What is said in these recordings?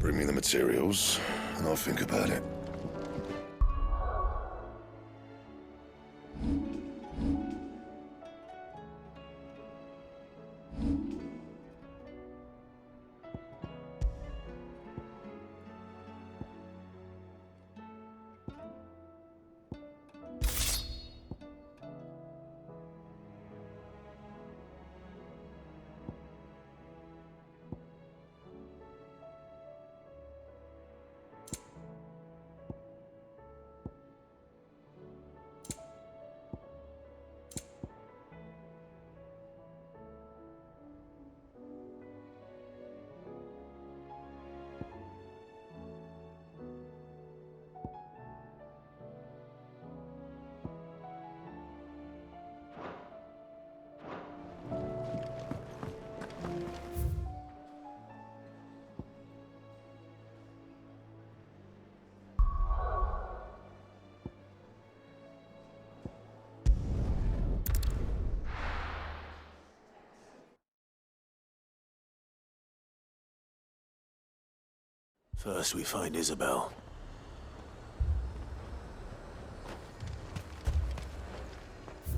Bring me the materials, and I'll think about it. First we find Isabel.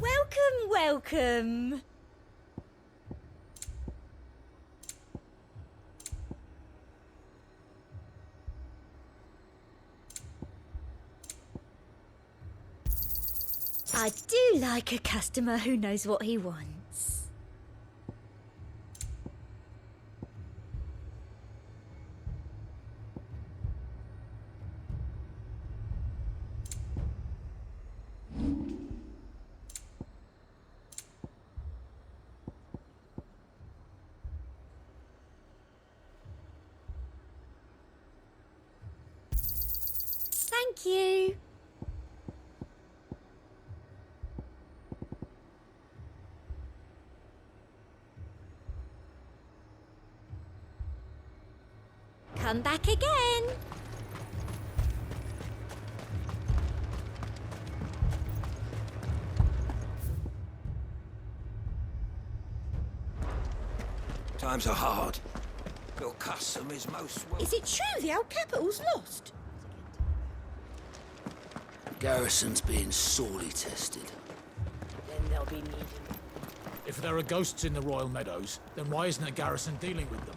Welcome, welcome. I do like a customer who knows what he wants. Thank you. Come back again. Times are hard. Your custom is most welcome. Is it true the old capital's lost? Garrison's being sorely tested. Then they'll be needed. If there are ghosts in the Royal Meadows, then why isn't a garrison dealing with them?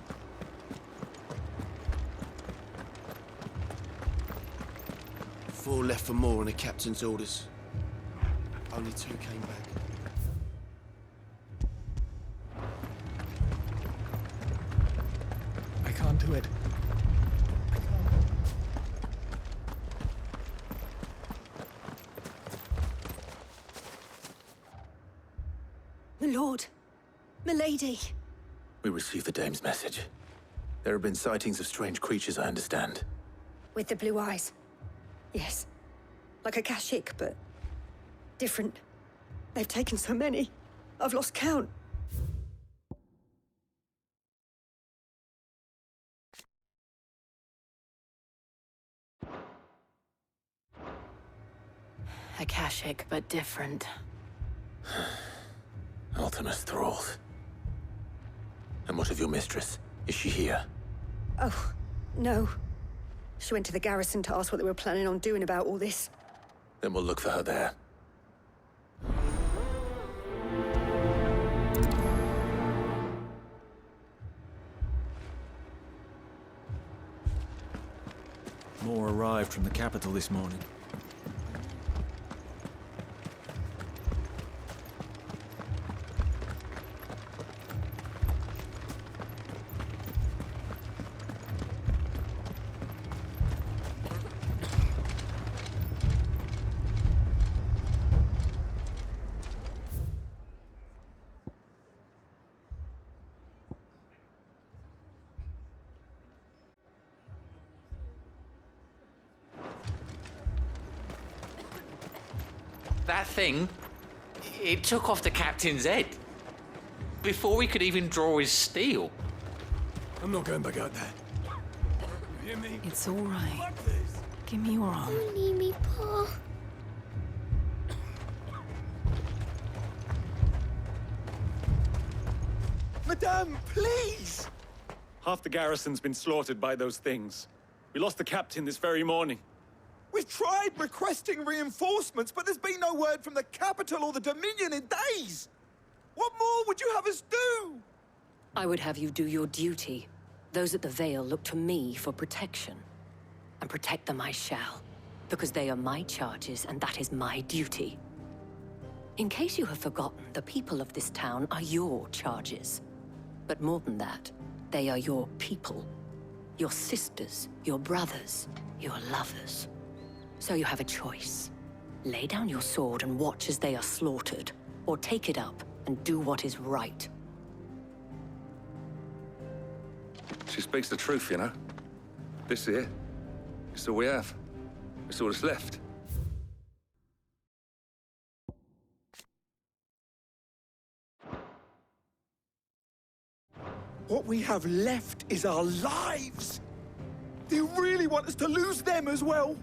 4 left for more on the captain's orders. Only 2 came back. I can't do it. My lord, my lady. We received the dame's message. There have been sightings of strange creatures, I understand. With the blue eyes. Yes. Like a Kashik, but different. They've taken so many. I've lost count. A Kashik, but different. Ultimus thralls. And what of your mistress? Is she here? Oh, no. She went to the garrison to ask what they were planning on doing about all this. Then we'll look for her there. More arrived from the capital this morning. That thing, it took off the captain's head. Before we could even draw his steel. I'm not going back out there. You hear me? It's all right. Fuck this. Give me your arm. Don't leave me, Paul. Madame, please! Half the garrison's been slaughtered by those things. We lost the captain this very morning. We've tried requesting reinforcements, but there's been no word from the capital or the Dominion in days! What more would you have us do? I would have you do your duty. Those at the Vale look to me for protection. And protect them I shall, because they are my charges and that is my duty. In case you have forgotten, the people of this town are your charges. But more than that, they are your people. Your sisters, your brothers, your lovers. So you have a choice. Lay down your sword and watch as they are slaughtered, or take it up and do what is right. She speaks the truth, you know. This here, it's all we have. It's all that's left. What we have left is our lives! Do you really want us to lose them as well?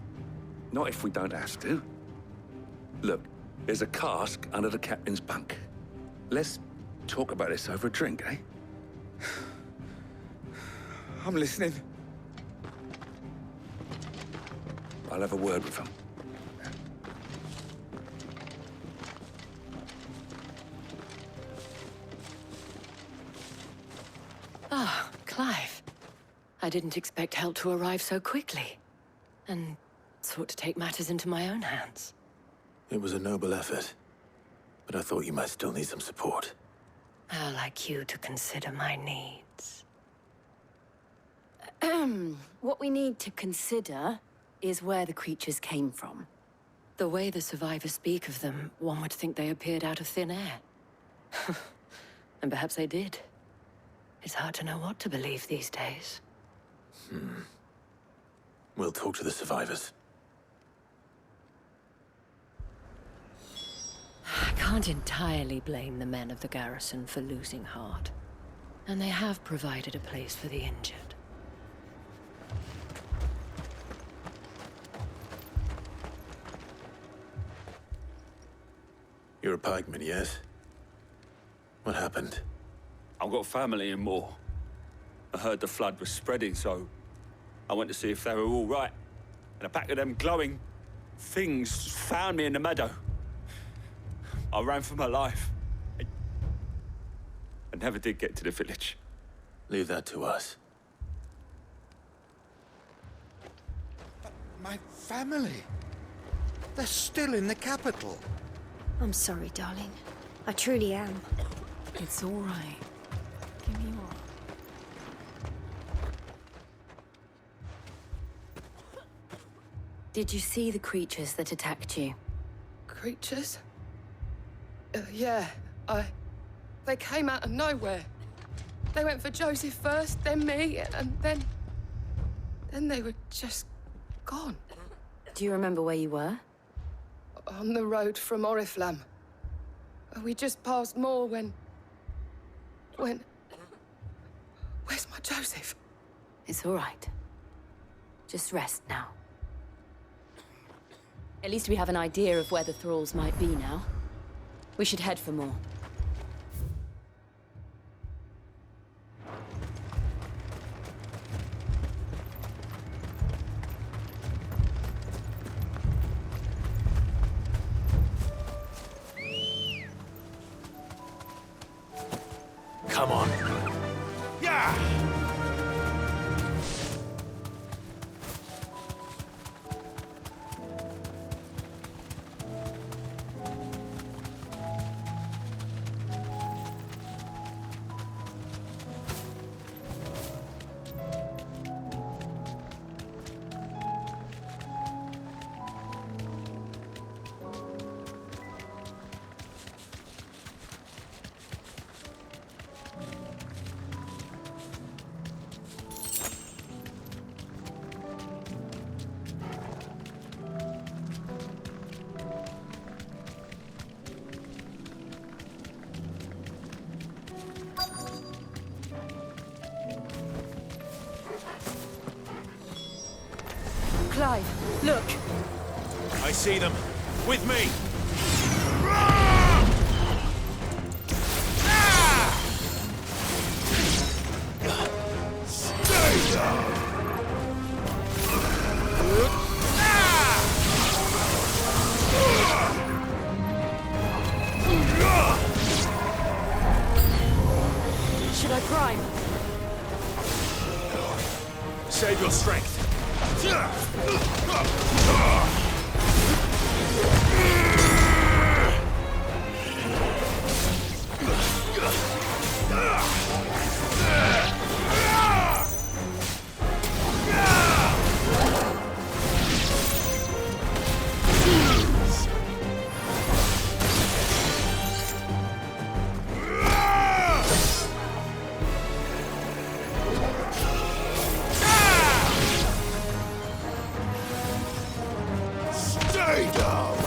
Not if we don't have to. Look, there's a cask under the captain's bunk. Let's talk about this over a drink, eh? I'm listening. I'll have a word with him. Ah, Clive. I didn't expect help to arrive so quickly. And sought to take matters into my own hands. It was a noble effort, but I thought you might still need some support. How like you to consider my needs. What we need to consider is where the creatures came from. The way the survivors speak of them, one would think they appeared out of thin air. And perhaps they did. It's hard to know what to believe these days. We'll talk to the survivors. I can't entirely blame the men of the garrison for losing heart. And they have provided a place for the injured. You're a pikeman, yes? What happened? I've got family in Moor. I heard the flood was spreading, so I went to see if they were all right. And a pack of them glowing things found me in the meadow. I ran for my life. I never did get to the village. Leave that to us. But my family... they're still in the capital. I'm sorry, darling. I truly am. It's all right. Give me your arm. Did you see the creatures that attacked you? Creatures? Yeah, They came out of nowhere. They went for Joseph first, then me, and then they were just gone. Do you remember where you were? On the road from Oriflamme. We just passed Moor when... Where's my Joseph? It's all right. Just rest now. At least we have an idea of where the thralls might be now. We should head for more. Come on. Yeah! Clive, look! I see them. With me! crime. Save your strength. Stay down!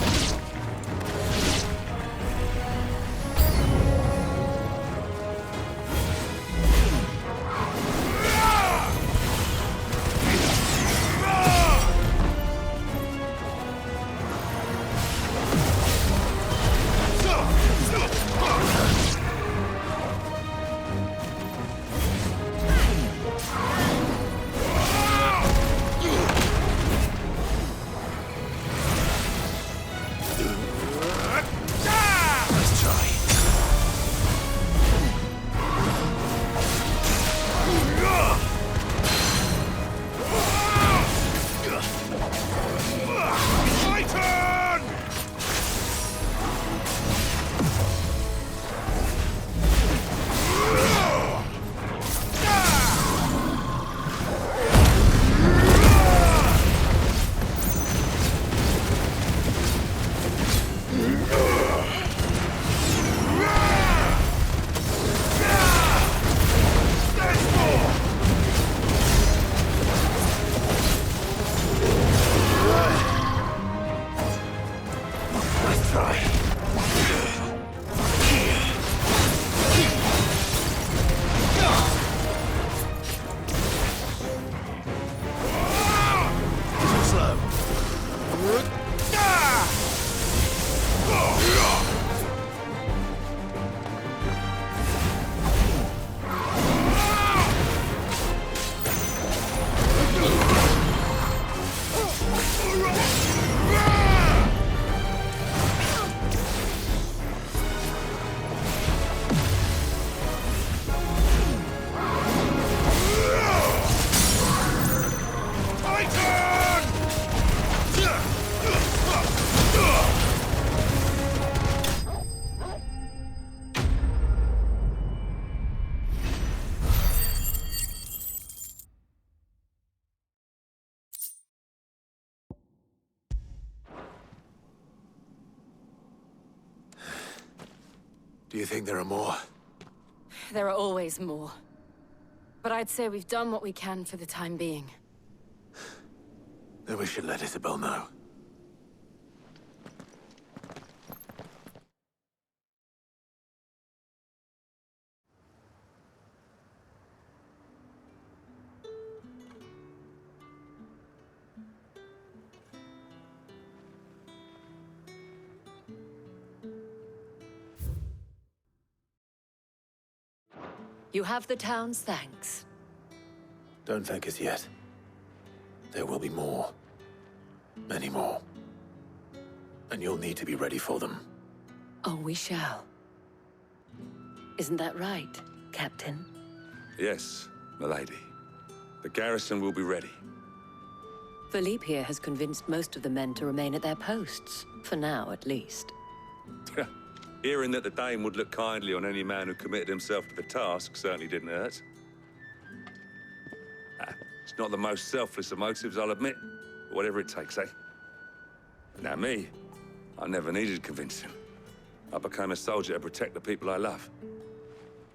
Do you think there are more? There are always more. But I'd say we've done what we can for the time being. Then we should let Isabel know. You have the town's thanks. Don't thank us yet. There will be more. Many more. And you'll need to be ready for them. Oh, we shall. Isn't that right, Captain? Yes, milady. The garrison will be ready. Philippe here has convinced most of the men to remain at their posts. For now, at least. Hearing that the Dame would look kindly on any man who committed himself to the task certainly didn't hurt. It's not the most selfless of motives, I'll admit. But whatever it takes, eh? Now me, I never needed convincing. I became a soldier to protect the people I love.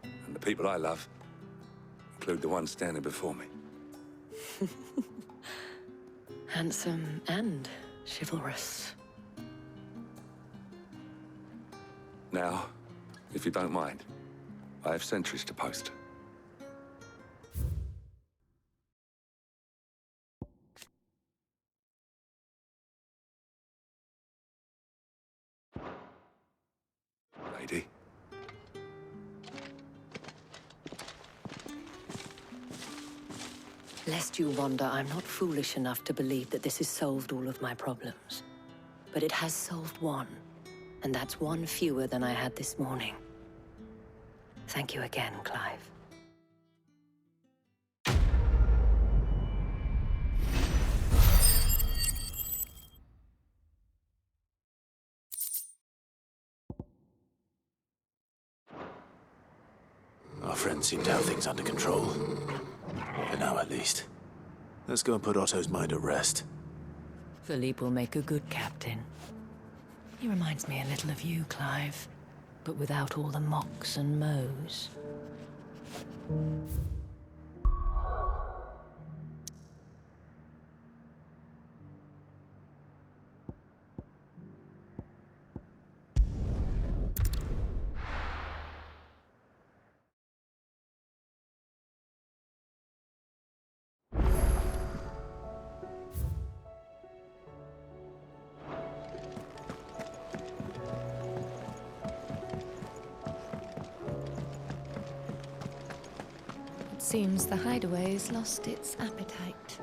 And the people I love include the ones standing before me. Handsome and chivalrous. Now, if you don't mind, I have sentries to post. Lady. Lest you wonder, I'm not foolish enough to believe that this has solved all of my problems. But it has solved one. And that's one fewer than I had this morning. Thank you again, Clive. Our friends seem to have things under control. For now, at least. Let's go and put Otto's mind at rest. Philippe will make a good captain. He reminds me a little of you, Clive, but without all the mocks and mows. Seems the hideaway's lost its appetite.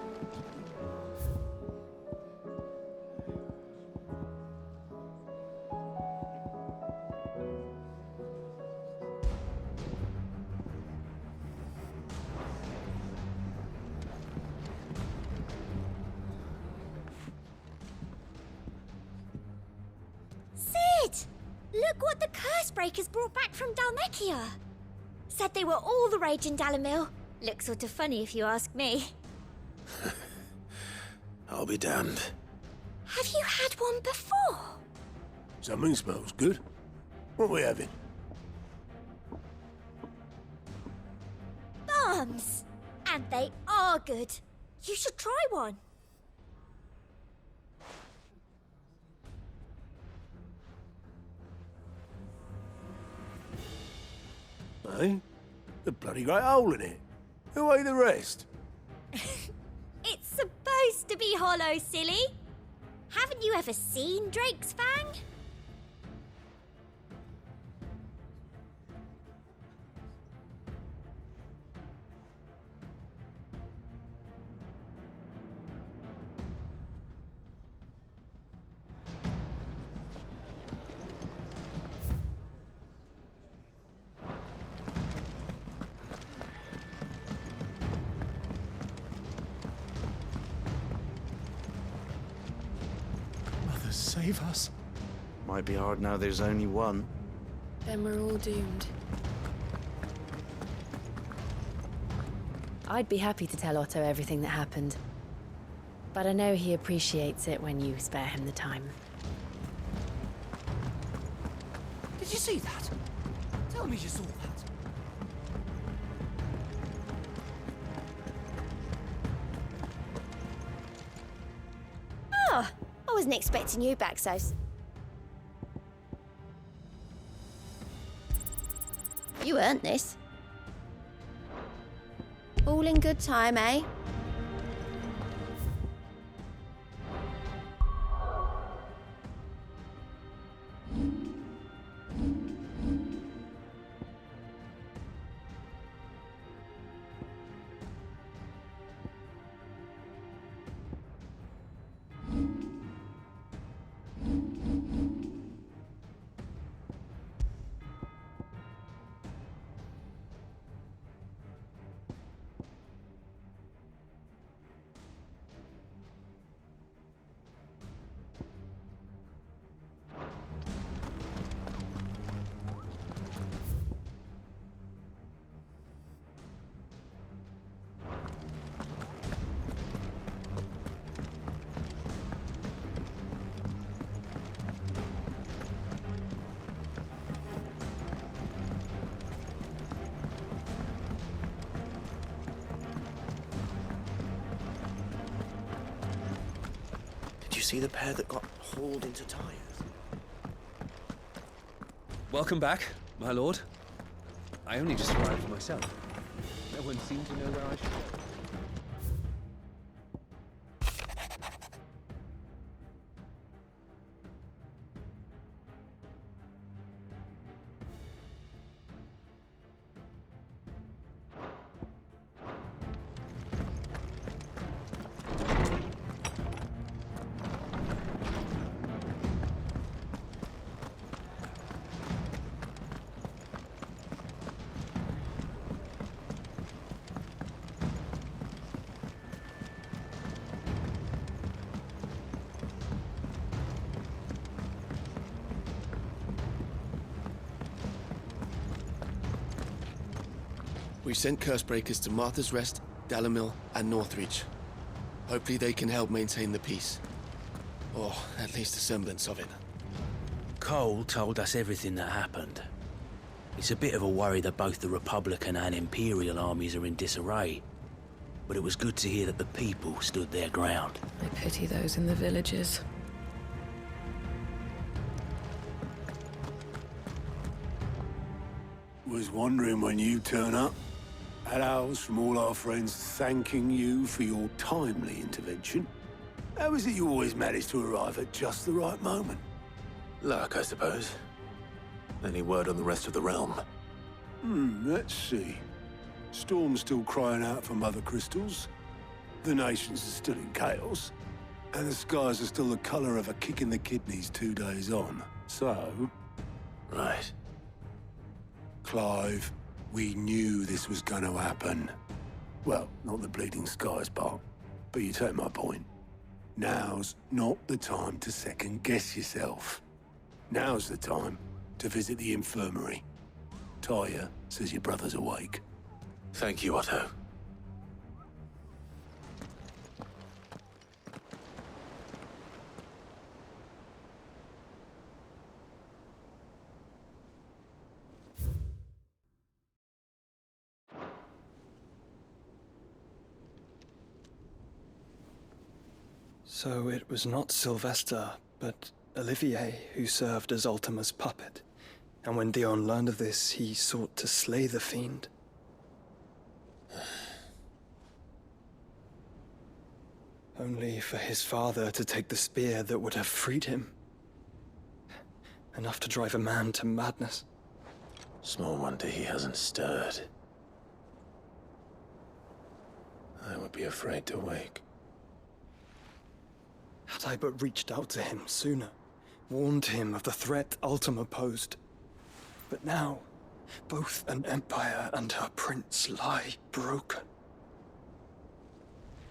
Sid! Look what the Cursebreakers brought back from Dalmekia. Said they were all the rage in Dalamil. Looks sort of funny if you ask me. I'll be damned. Have you had one before? Something smells good. What are we having? Bombs! And they are good. You should try one. Eh? The bloody great hole in it. Who ate the rest? It's supposed to be hollow, silly. Haven't you ever seen Drake's Fang? Save us. Might be hard now there's only one. Then we're all doomed. I'd be happy to tell Otto everything that happened. But I know he appreciates it when you spare him the time. Did you see that? Tell me you saw that. Oh, I wasn't expecting you back so... You earned this. All in good time, eh? See the pair that got hauled into tires? Welcome back, my lord. I only just arrived myself. No one seemed to know where I should go. We sent Cursebreakers to Martha's Rest, Dalamil, and Northreach. Hopefully they can help maintain the peace. Or at least a semblance of it. Cole told us everything that happened. It's a bit of a worry that both the Republican and Imperial armies are in disarray. But it was good to hear that the people stood their ground. I pity those in the villages. Was wondering when you turn up. Had owls from all our friends thanking you for your timely intervention. How is it you always manage to arrive at just the right moment? Luck, I suppose. Any word on the rest of the realm? Let's see. Storm's still crying out for Mother Crystals. The nations are still in chaos. And the skies are still the color of a kick in the kidneys 2 days on. So... Right. Clive, we knew this was gonna happen. Well, not the bleeding skies part, but you take my point. Now's not the time to second-guess yourself. Now's the time to visit the infirmary. Taya says your brother's awake. Thank you, Otto. So it was not Sylvester, but Olivier who served as Ultima's puppet. And when Dion learned of this, he sought to slay the fiend. Only for his father to take the spear that would have freed him. Enough to drive a man to madness. Small wonder he hasn't stirred. I would be afraid to wake. Had I but reached out to him sooner, warned him of the threat Ultima posed. But now, both an empire and her prince lie broken.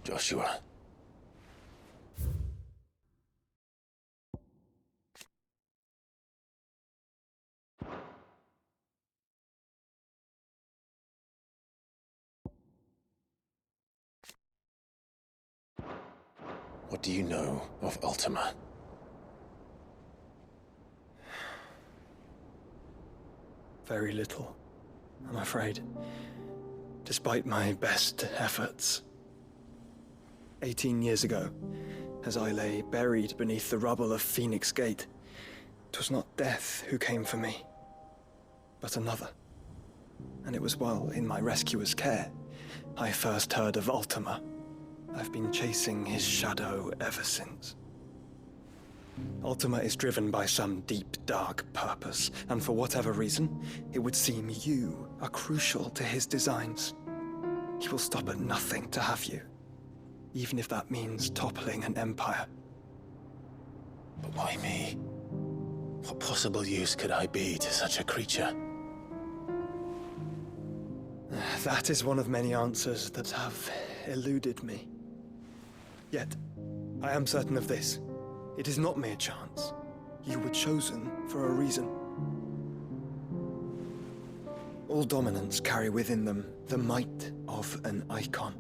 Joshua. What do you know of Ultima? Very little, I'm afraid. Despite my best efforts. 18 years ago, as I lay buried beneath the rubble of Phoenix Gate, 'twas not death who came for me, but another. And it was while in my rescuer's care I first heard of Ultima. I've been chasing his shadow ever since. Ultima is driven by some deep, dark purpose, and for whatever reason, it would seem you are crucial to his designs. He will stop at nothing to have you, even if that means toppling an empire. But why me? What possible use could I be to such a creature? That is one of many answers that have eluded me. Yet, I am certain of this. It is not mere chance. You were chosen for a reason. All dominants carry within them the might of an icon.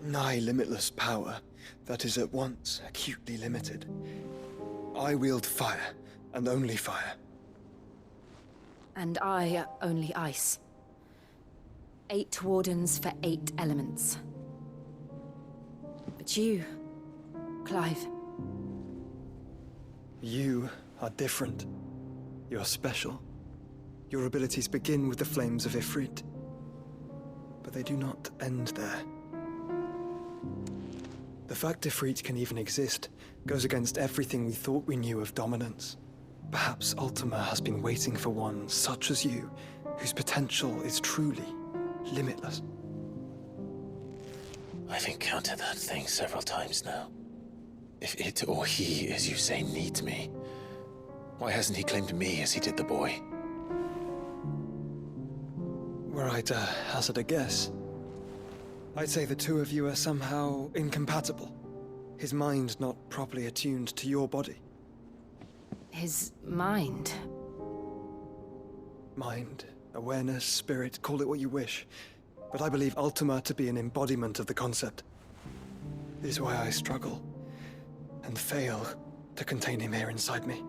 Nigh limitless power that is at once acutely limited. I wield fire, and only fire. And I only ice. 8 wardens for 8 elements. But you, Clive. You are different. You're special. Your abilities begin with the flames of Ifrit. But they do not end there. The fact Ifrit can even exist goes against everything we thought we knew of dominance. Perhaps Ultima has been waiting for one such as you, whose potential is truly limitless. I've encountered that thing several times now. If it or he, as you say, needs me, why hasn't he claimed me as he did the boy? Were I to hazard a guess, I'd say the two of you are somehow incompatible. His mind not properly attuned to your body. His mind? Mind awareness, spirit, call it what you wish. But I believe Ultima to be an embodiment of the concept. It is why I struggle and fail to contain him here inside me.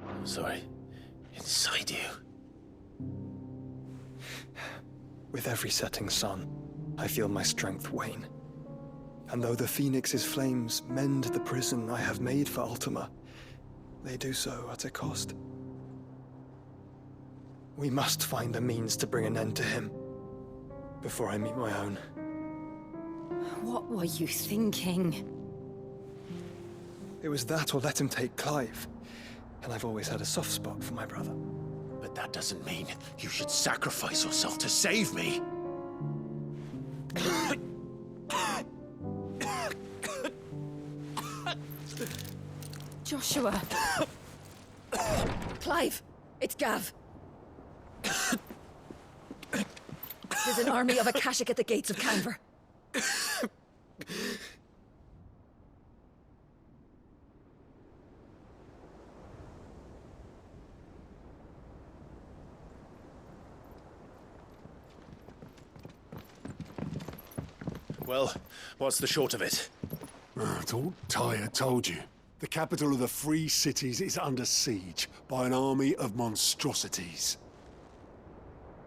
I'm sorry. Inside you. With every setting sun, I feel my strength wane. And though the Phoenix's flames mend the prison I have made for Ultima, they do so at a cost. We must find a means to bring an end to him before I meet my own. What were you thinking? It was that or let him take Clive. And I've always had a soft spot for my brother. But that doesn't mean you should sacrifice yourself to save me. Joshua. Clive, it's Gav. There's an army of Akashic at the gates of Canver. Well, what's the short of it? I thought Tyre told you. The capital of the Free Cities is under siege by an army of monstrosities.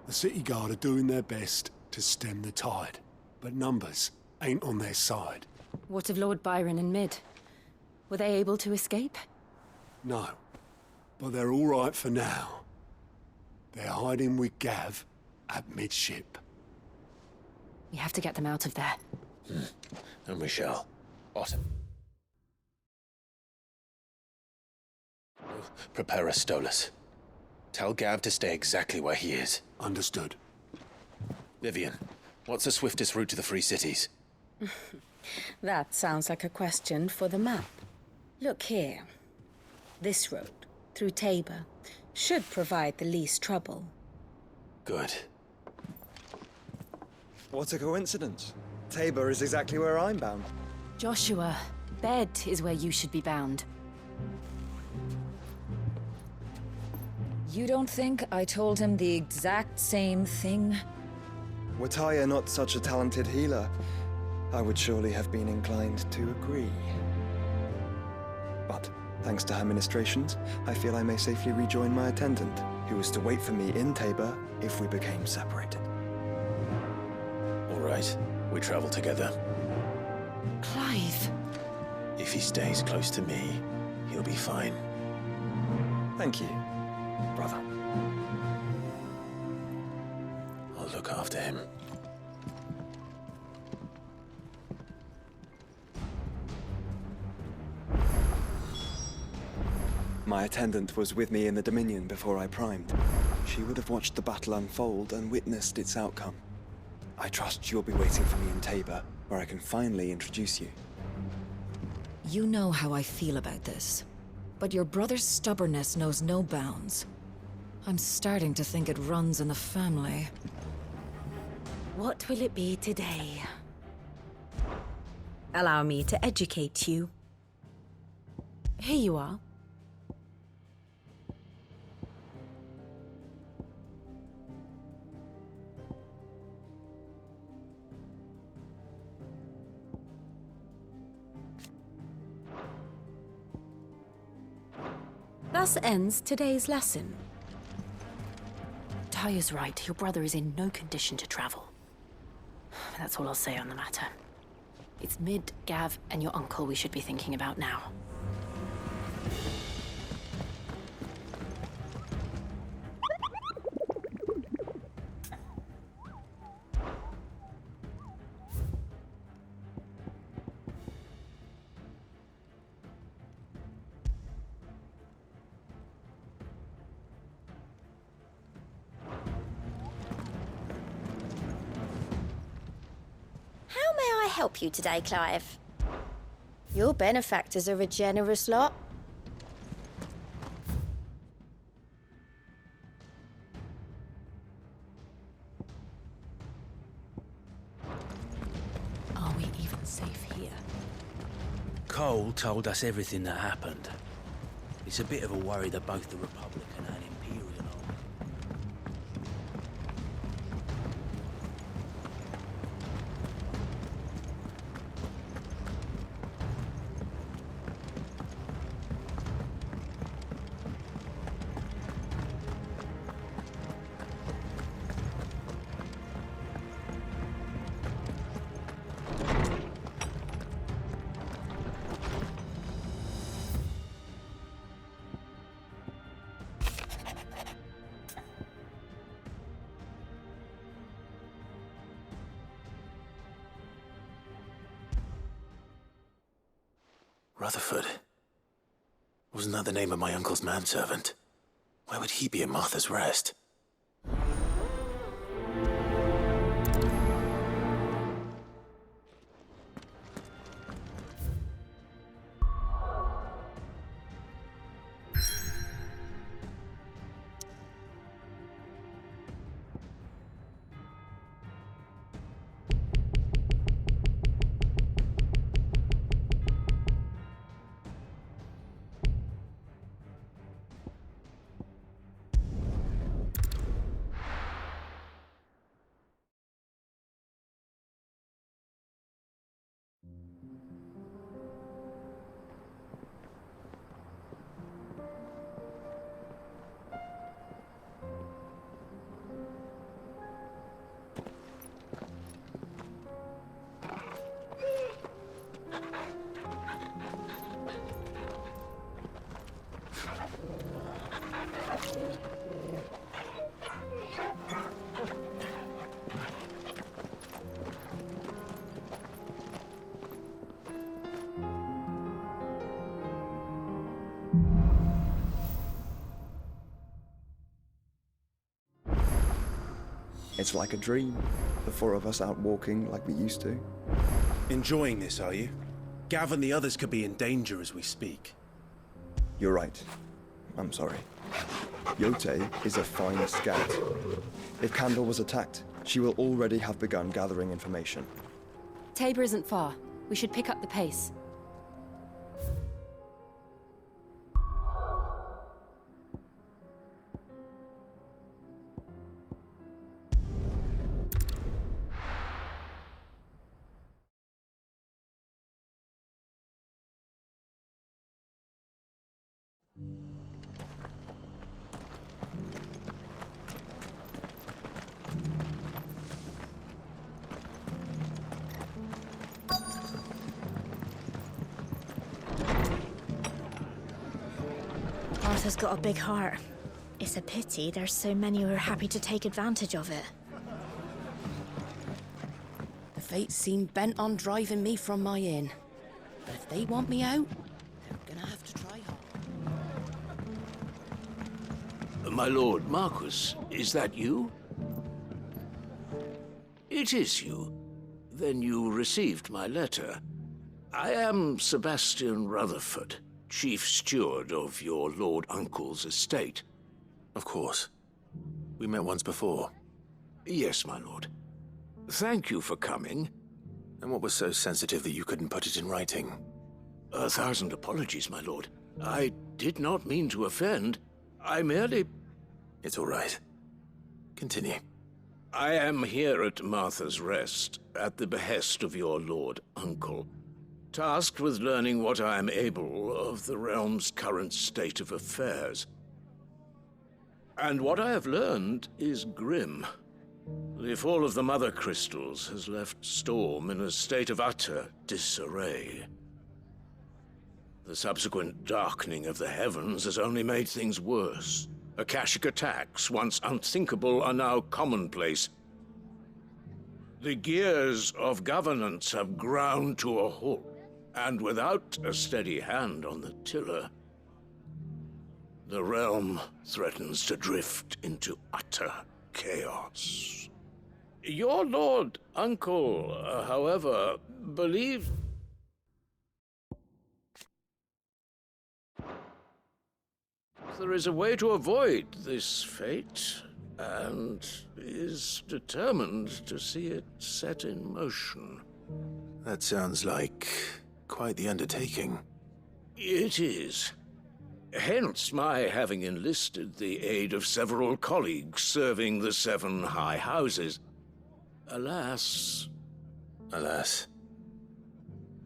The city guard are doing their best to stem the tide, but numbers ain't on their side. What of Lord Byron and Mid? Were they able to escape? No, but they're all right for now. They're hiding with Gav at midship. We have to get them out of there. And we shall. Autumn. Prepare a Stolas. Tell Gav to stay exactly where he is. Understood. Vivian, what's the swiftest route to the Free Cities? That sounds like a question for the map. Look here. This road, through Tabor, should provide the least trouble. Good. What a coincidence. Tabor is exactly where I'm bound. Joshua, Bed is where you should be bound. You don't think I told him the exact same thing? Were Tyre not such a talented healer, I would surely have been inclined to agree. But, thanks to her ministrations, I feel I may safely rejoin my attendant, who was to wait for me in Tabor if we became separated. All right, we travel together. Clive! If he stays close to me, he'll be fine. Thank you, brother. I'll look after him. My attendant was with me in the Dominion before I primed. She would have watched the battle unfold and witnessed its outcome. I trust you'll be waiting for me in Tabor, where I can finally introduce you. You know how I feel about this, but your brother's stubbornness knows no bounds. I'm starting to think it runs in the family. What will it be today? Allow me to educate you. Here you are. Thus ends today's lesson. Tyre's right. Your brother is in no condition to travel. That's all I'll say on the matter. It's Mid, Gav, and your uncle we should be thinking about now. How may I help you today, Clive? Your benefactors are a generous lot. safe here. Cole told us everything that happened. It's a bit of a worry that both the Republican and Imperial army... Rutherford. Wasn't that the name of my uncle's manservant? Why would he be at Martha's Rest? It's like a dream. The four of us out walking like we used to. Enjoying this, are you? Gav and the others could be in danger as we speak. You're right. I'm sorry. Yote is a fine scout. If Kandor was attacked, she will already have begun gathering information. Tabor isn't far. We should pick up the pace. Arthur's got a big heart. It's a pity there's so many who are happy to take advantage of it. The fates seem bent on driving me from my inn. But if they want me out, they're gonna have to try hard. My lord Marquis, is that you? It is you. Then you received my letter. I am Sebastian Rutherford, Chief Steward of your Lord Uncle's estate. Of course. We met once before. Yes, my lord. Thank you for coming. And what was so sensitive that you couldn't put it in writing? 1,000 apologies, my lord. I did not mean to offend. I merely... It's all right. Continue. I am here at Martha's Rest, at the behest of your Lord Uncle, tasked with learning what I am able of the realm's current state of affairs. And what I have learned is grim. The fall of the Mother Crystals has left Storm in a state of utter disarray. The subsequent darkening of the heavens has only made things worse. Akashic attacks, once unthinkable, are now commonplace. The gears of governance have ground to a halt. And without a steady hand on the tiller, the realm threatens to drift into utter chaos. Your Lord Uncle, however, believes... there is a way to avoid this fate, and is determined to see it set in motion. That sounds like quite the undertaking. It is. Hence my having enlisted the aid of several colleagues serving the 7 high houses. Alas,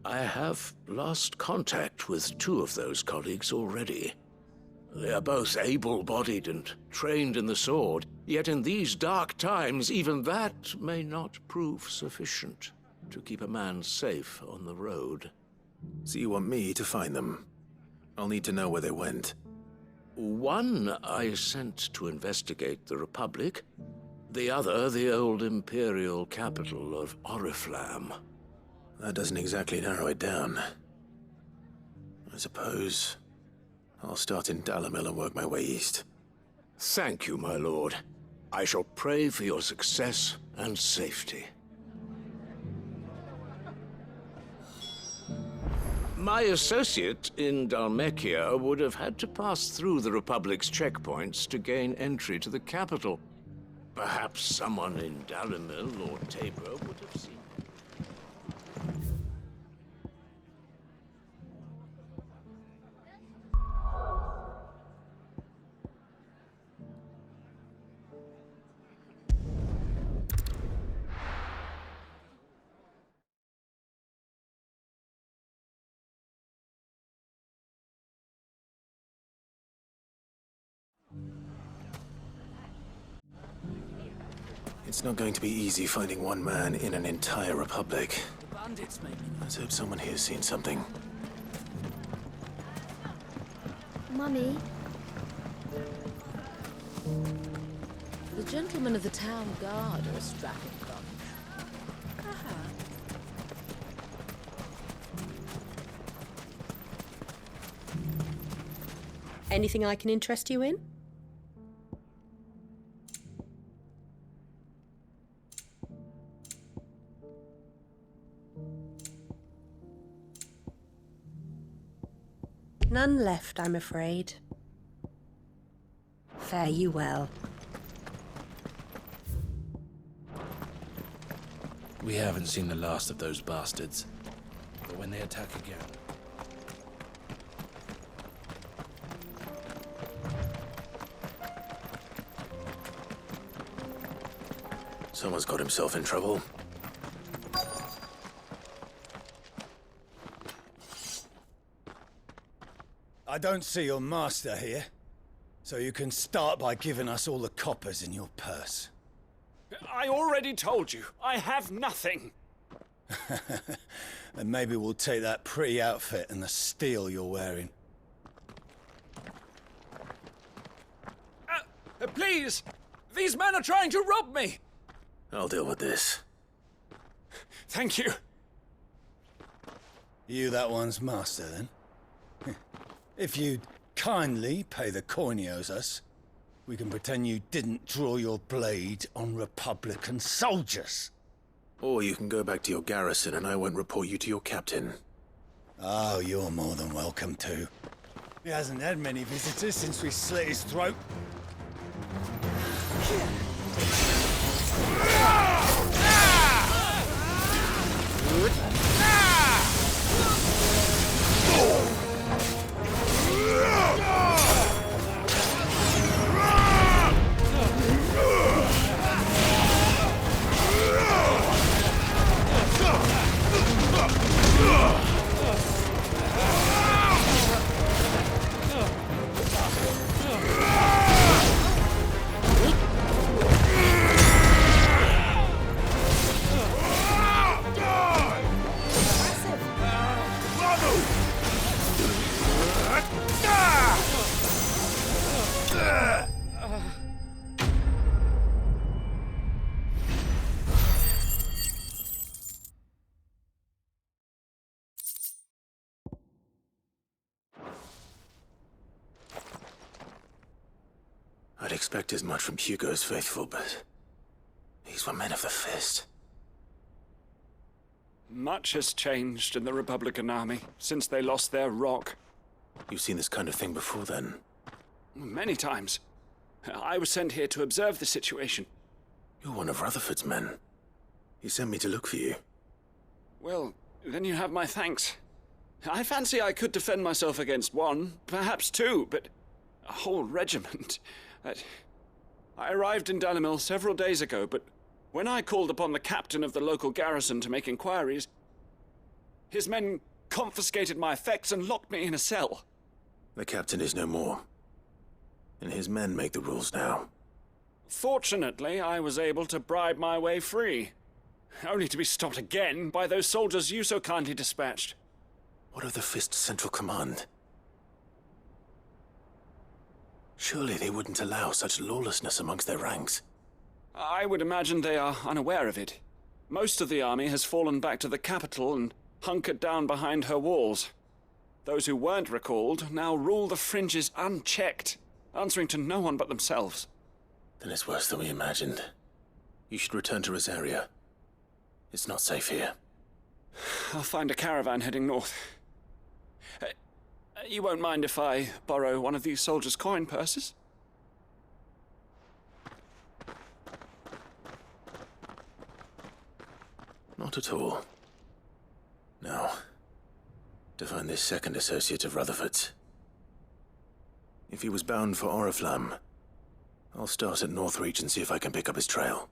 I have lost contact with 2 of those colleagues already. They are both able-bodied and trained in the sword, yet in these dark times, even that may not prove sufficient to keep a man safe on the road. So you want me to find them? I'll need to know where they went. One I sent to investigate the Republic, the other the old Imperial capital of Oriflamme. That doesn't exactly narrow it down. I suppose I'll start in Dalamil and work my way east. Thank you, my lord. I shall pray for your success and safety. My associate in Dhalmekia would have had to pass through the Republic's checkpoints to gain entry to the capital. Perhaps someone in Dalamil or Tabor would have seen. It's not going to be easy finding one man in an entire republic. The bandits, maybe. Let's hope someone here's seen something. Mummy? The gentlemen of the town guard are a strapping bunch. Anything I can interest you in? None left, I'm afraid. Fare you well. We haven't seen the last of those bastards. But when they attack again... Someone's got himself in trouble. I don't see your master here, so you can start by giving us all the coppers in your purse. I already told you, I have nothing. And maybe we'll take that pretty outfit and the steel you're wearing. Please! These men are trying to rob me! I'll deal with this. Thank you. You that one's master, then? If you'd kindly pay the coin he owes us, we can pretend you didn't draw your blade on Republican soldiers. Or you can go back to your garrison and I won't report you to your captain. Oh, you're more than welcome to. He hasn't had many visitors since we slit his throat. I'd expect as much from Hugo's faithful, but these were men of the fist. Much has changed in the Republican army since they lost their rock. You've seen this kind of thing before, then? Many times. I was sent here to observe the situation. You're one of Rutherford's men. He sent me to look for you. Well, then you have my thanks. I fancy I could defend myself against one, perhaps two, but a whole regiment. I arrived in Dalimil several days ago, but when I called upon the captain of the local garrison to make inquiries, his men confiscated my effects and locked me in a cell. The captain is no more, and his men make the rules now. Fortunately, I was able to bribe my way free, only to be stopped again by those soldiers you so kindly dispatched. What of the Fist's Central Command? Surely they wouldn't allow such lawlessness amongst their ranks. I would imagine they are unaware of it. Most of the army has fallen back to the capital and hunkered down behind her walls. Those who weren't recalled now rule the fringes unchecked, answering to no one but themselves. Then it's worse than we imagined. You should return to Rosaria. It's not safe here. I'll find a caravan heading north. You won't mind if I borrow one of these soldiers' coin purses? Not at all. Now, to find this second associate of Rutherford's. If he was bound for Oriflamme, I'll start at Northreach and see if I can pick up his trail.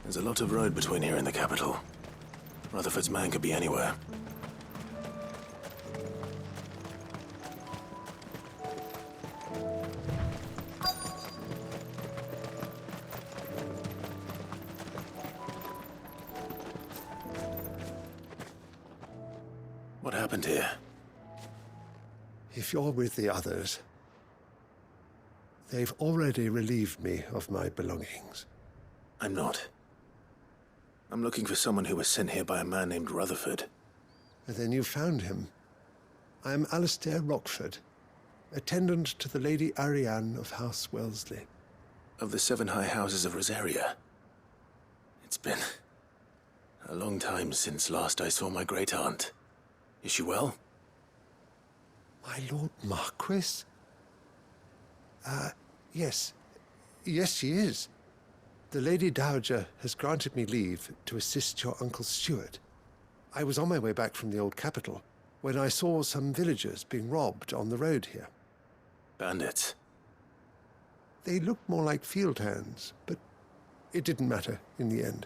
There's a lot of road between here and the capital. Rutherford's man could be anywhere. What happened here? If you're with the others, they've already relieved me of my belongings. I'm not. I'm looking for someone who was sent here by a man named Rutherford. And then you found him. I am Alistair Rockford, attendant to the Lady Ariane of House Wellesley. Of the 7 high houses of Rosaria. It's been a long time since last I saw my great-aunt. Is she well? My Lord Marquis? Yes. Yes, she is. The Lady Dowager has granted me leave to assist your Uncle Stuart. I was on my way back from the old capital when I saw some villagers being robbed on the road here. Bandits? They looked more like field hands, but it didn't matter in the end.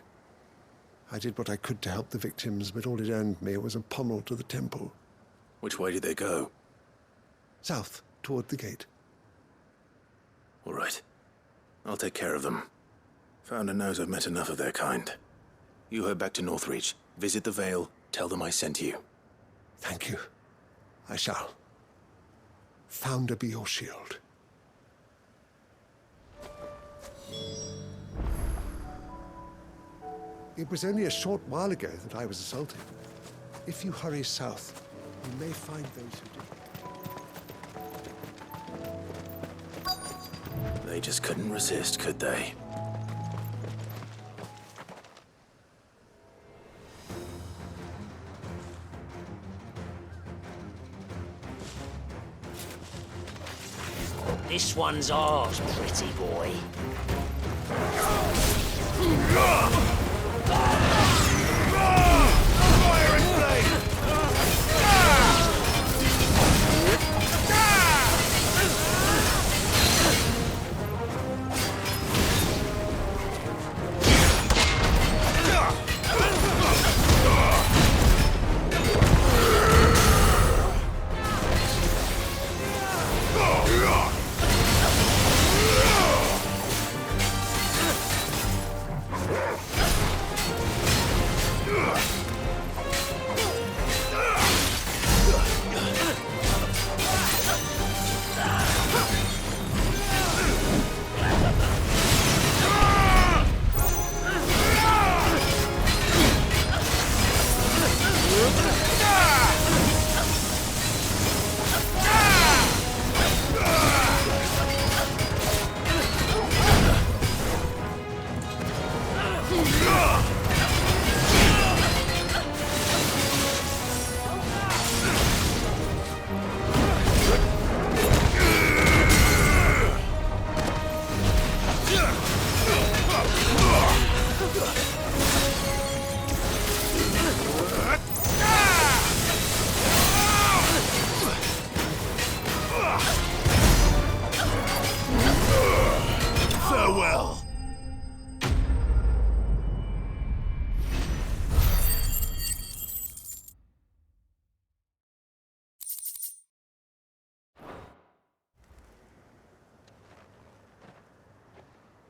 I did what I could to help the victims, but all it earned me was a pommel to the temple. Which way did they go? South, toward the gate. All right. I'll take care of them. Founder knows I've met enough of their kind. You head back to Northreach, visit the Vale, tell them I sent you. Thank you. I shall. Founder be your shield. It was only a short while ago that I was assaulted. If you hurry south, you may find those who do. They just couldn't resist, could they? This one's ours, pretty boy. Fire and flame!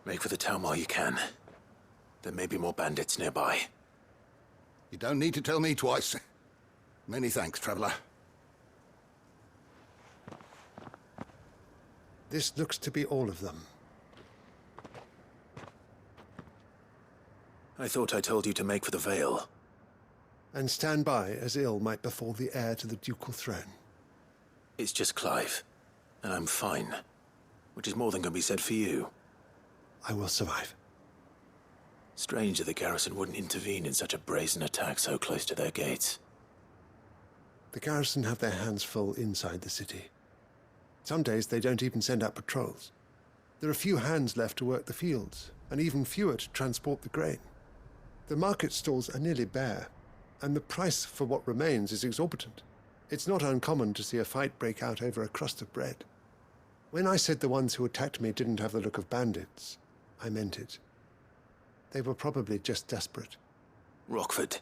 Make for the town while you can. There may be more bandits nearby. You don't need to tell me twice. Many thanks, traveler. This looks to be all of them. I thought I told you to make for the Vale. And stand by as ill might befall the heir to the ducal throne. It's just Clive, and I'm fine. Which is more than can be said for you. I will survive. Strange that the garrison wouldn't intervene in such a brazen attack so close to their gates. The garrison have their hands full inside the city. Some days they don't even send out patrols. There are few hands left to work the fields, and even fewer to transport the grain. The market stalls are nearly bare, and the price for what remains is exorbitant. It's not uncommon to see a fight break out over a crust of bread. When I said the ones who attacked me didn't have the look of bandits, I meant it. They were probably just desperate. Rockford,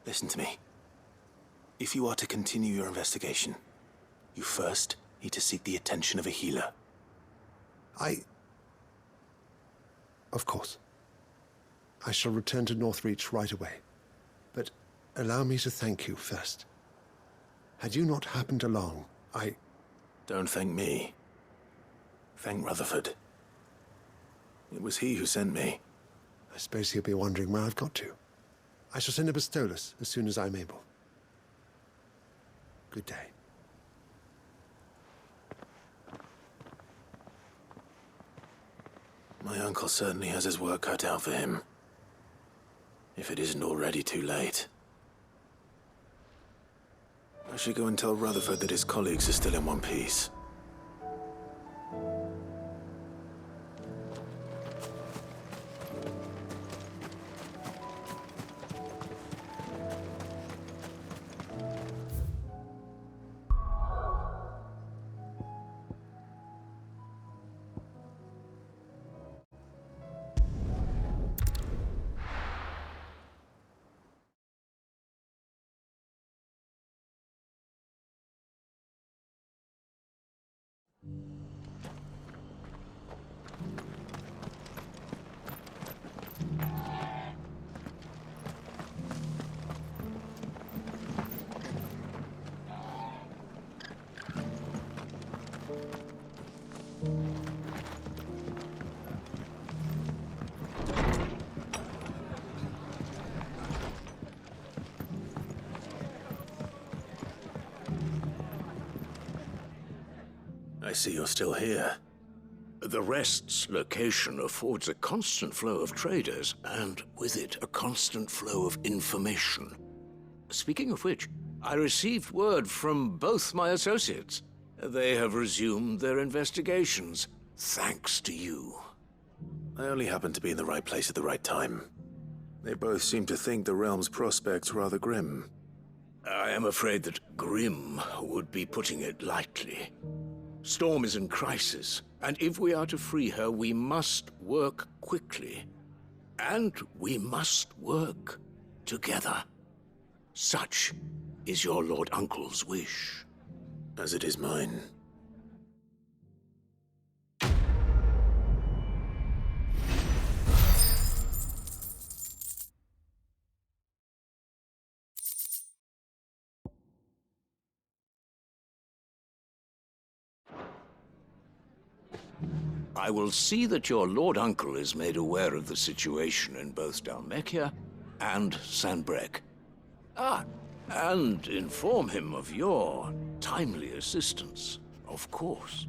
listen to me. If you are to continue your investigation, you first need to seek the attention of a healer. Of course. I shall return to Northreach right away. But allow me to thank you first. Had you not happened along, Don't thank me. Thank Rutherford. It was he who sent me. I suppose he'll be wondering where I've got to. I shall send a Bastolus as soon as I'm able. Good day. My uncle certainly has his work cut out for him. If it isn't already too late. I should go and tell Rutherford that his colleagues are still in one piece. I see you're still here. The Rest's location affords a constant flow of traders, and with it, a constant flow of information. Speaking of which, I received word from both my associates. They have resumed their investigations, thanks to you. I only happened to be in the right place at the right time. They both seem to think the realm's prospects rather grim. I am afraid that grim would be putting it lightly. Storm is in crisis, and if we are to free her, we must work quickly. And we must work together. Such is your Lord Uncle's wish. As it is mine. I will see that your Lord Uncle is made aware of the situation in both Dhalmekia and Sanbreque. And inform him of your timely assistance, of course.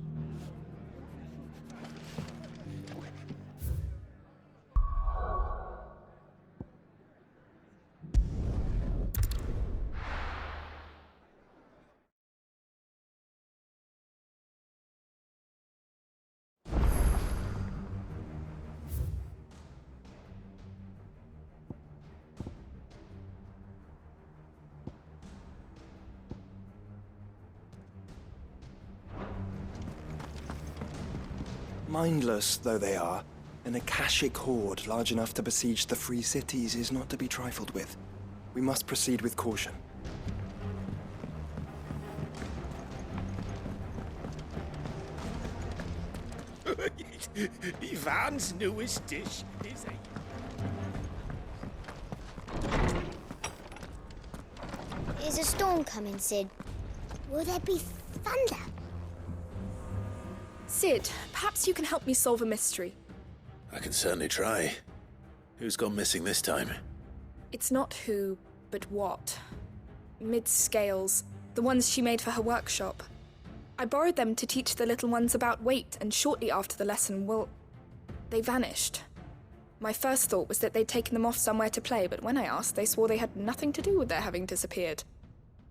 Mindless though they are, an Akashic horde large enough to besiege the free cities is not to be trifled with. We must proceed with caution. Ivan's newest dish is a... Is a storm coming, Sid? Will there be thunder? Sid, perhaps you can help me solve a mystery. I can certainly try. Who's gone missing this time? It's not who, but what. Mid's scales, the ones she made for her workshop. I borrowed them to teach the little ones about weight, and shortly after the lesson, well, they vanished. My first thought was that they'd taken them off somewhere to play, but when I asked, they swore they had nothing to do with their having disappeared.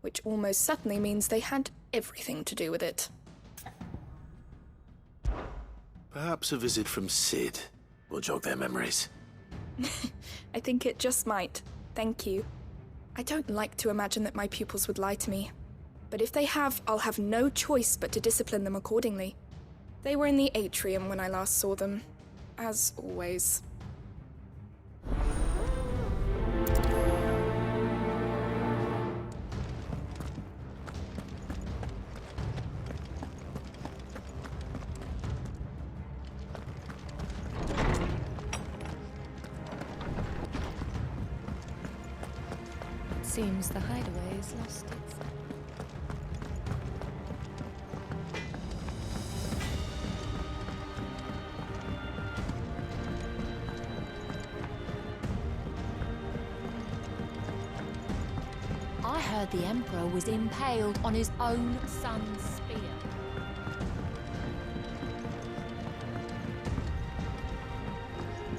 Which almost certainly means they had everything to do with it. Perhaps a visit from Sid will jog their memories. I think it just might. Thank you. I don't like to imagine that my pupils would lie to me. But if they have, I'll have no choice but to discipline them accordingly. They were in the atrium when I last saw them. As always. Seems the hideaway has lost its... I heard the Emperor was impaled on his own son's spear.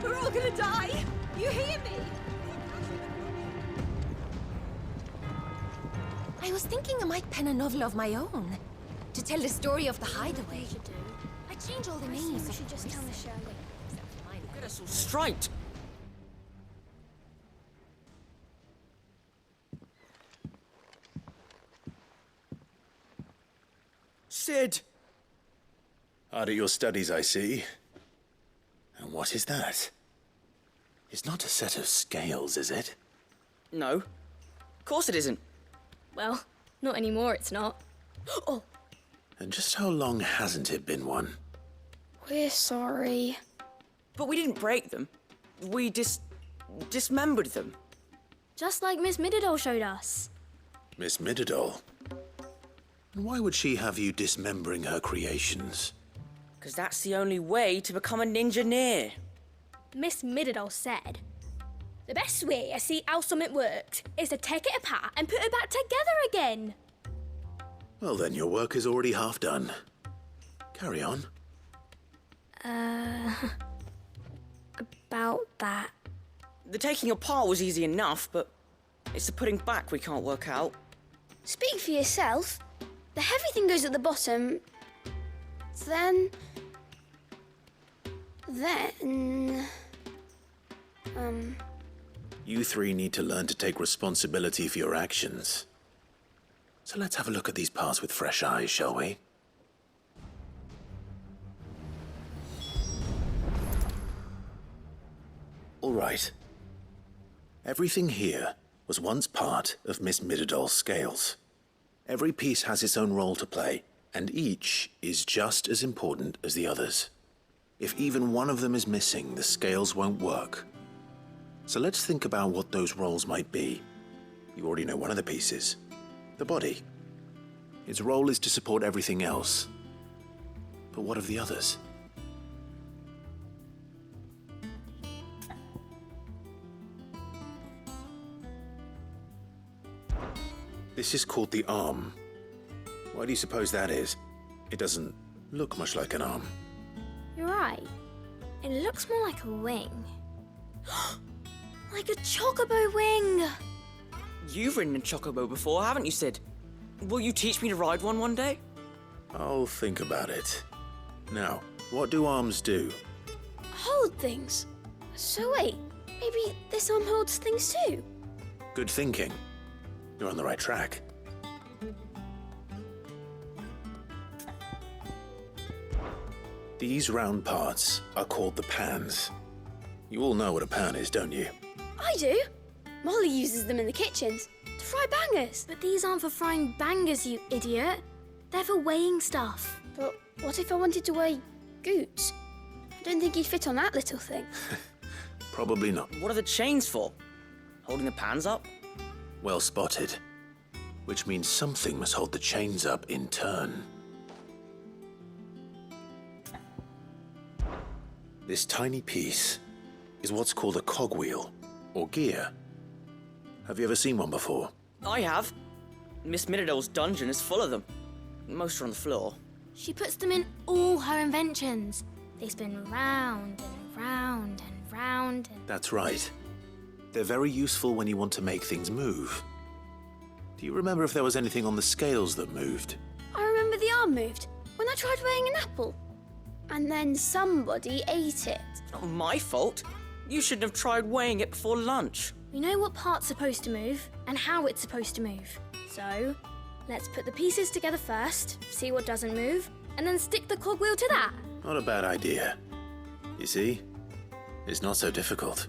We're all gonna die! You hear me? I was thinking I might pen a novel of my own to tell the story of the hideaway. I change all the names. We should just tell Miss Shirley. Get us all straight. Sid! Hard at your studies, I see. And what is that? It's not a set of scales, is it? No. Of course it isn't. Well, not anymore, it's not. Oh! And just how long hasn't it been one? We're sorry. But we didn't break them. We dismembered them. Just like Miss Mididol showed us. Miss Mididol? And why would she have you dismembering her creations? Because that's the only way to become a ninja-neer. Miss Mididol said, the best way to see how something worked is to take it apart and put it back together again. Well then, your work is already half done. Carry on. About that. The taking apart was easy enough, but it's the putting back we can't work out. Speak for yourself. The heavy thing goes at the bottom. Then... You three need to learn to take responsibility for your actions. So let's have a look at these parts with fresh eyes, shall we? All right. Everything here was once part of Miss Mididol's scales. Every piece has its own role to play, and each is just as important as the others. If even one of them is missing, the scales won't work. So let's think about what those roles might be. You already know one of the pieces, the body. Its role is to support everything else. But what of the others? This is called the arm. Why do you suppose that is? It doesn't look much like an arm. You're right. It looks more like a wing. Like a chocobo wing! You've ridden a chocobo before, haven't you, Sid? Will you teach me to ride one day? I'll think about it. Now, what do arms do? Hold things. So wait, maybe this arm holds things too? Good thinking. You're on the right track. These round parts are called the pans. You all know what a pan is, don't you? I do. Molly uses them in the kitchens to fry bangers. But these aren't for frying bangers, you idiot. They're for weighing stuff. But what if I wanted to weigh goots? I don't think he'd fit on that little thing. Probably not. What are the chains for? Holding the pans up? Well spotted. Which means something must hold the chains up in turn. This tiny piece is what's called a cogwheel, or gear. Have you ever seen one before? I have. Miss Miradol's dungeon is full of them. Most are on the floor. She puts them in all her inventions. They spin round and round and round and... That's right. They're very useful when you want to make things move. Do you remember if there was anything on the scales that moved? I remember the arm moved when I tried weighing an apple. And then somebody ate it. It's not my fault. You shouldn't have tried weighing it before lunch. We know what part's supposed to move and how it's supposed to move. So, let's put the pieces together first, see what doesn't move, and then stick the cogwheel to that. Not a bad idea. You see? It's not so difficult.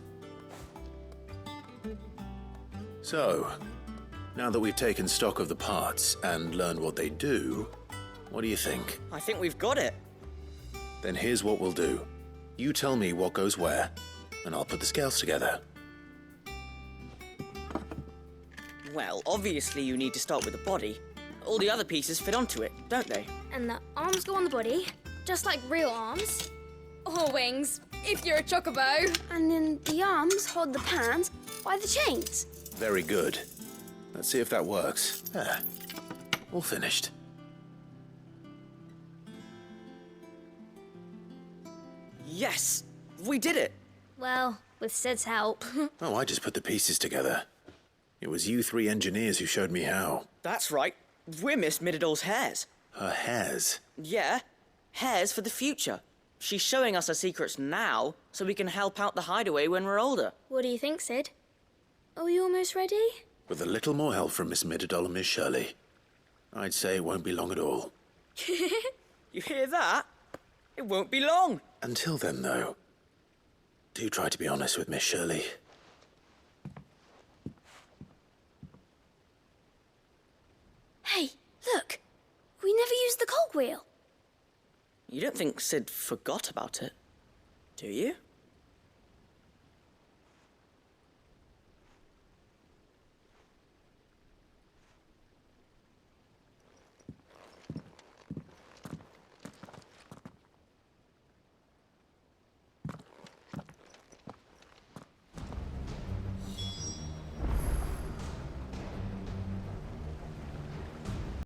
So, now that we've taken stock of the parts and learned what they do, what do you think? I think we've got it. Then here's what we'll do. You tell me what goes where, and I'll put the scales together. Well, obviously you need to start with the body. All the other pieces fit onto it, don't they? And the arms go on the body, just like real arms. Or wings, if you're a chocobo. And then the arms hold the pans by the chains. Very good. Let's see if that works. There. All finished. Yes! We did it! Well, with Sid's help. Oh, I just put the pieces together. It was you three engineers who showed me how. That's right. We're Miss Miradol's hairs. Her hairs? Yeah. Hairs for the future. She's showing us her secrets now, so we can help out the hideaway when we're older. What do you think, Sid? Are we almost ready? With a little more help from Miss Miradol and Miss Shirley, I'd say it won't be long at all. You hear that? It won't be long. Until then, though, do try to be honest with Miss Shirley. Hey, look! We never used the cogwheel. You don't think Sid forgot about it, do you?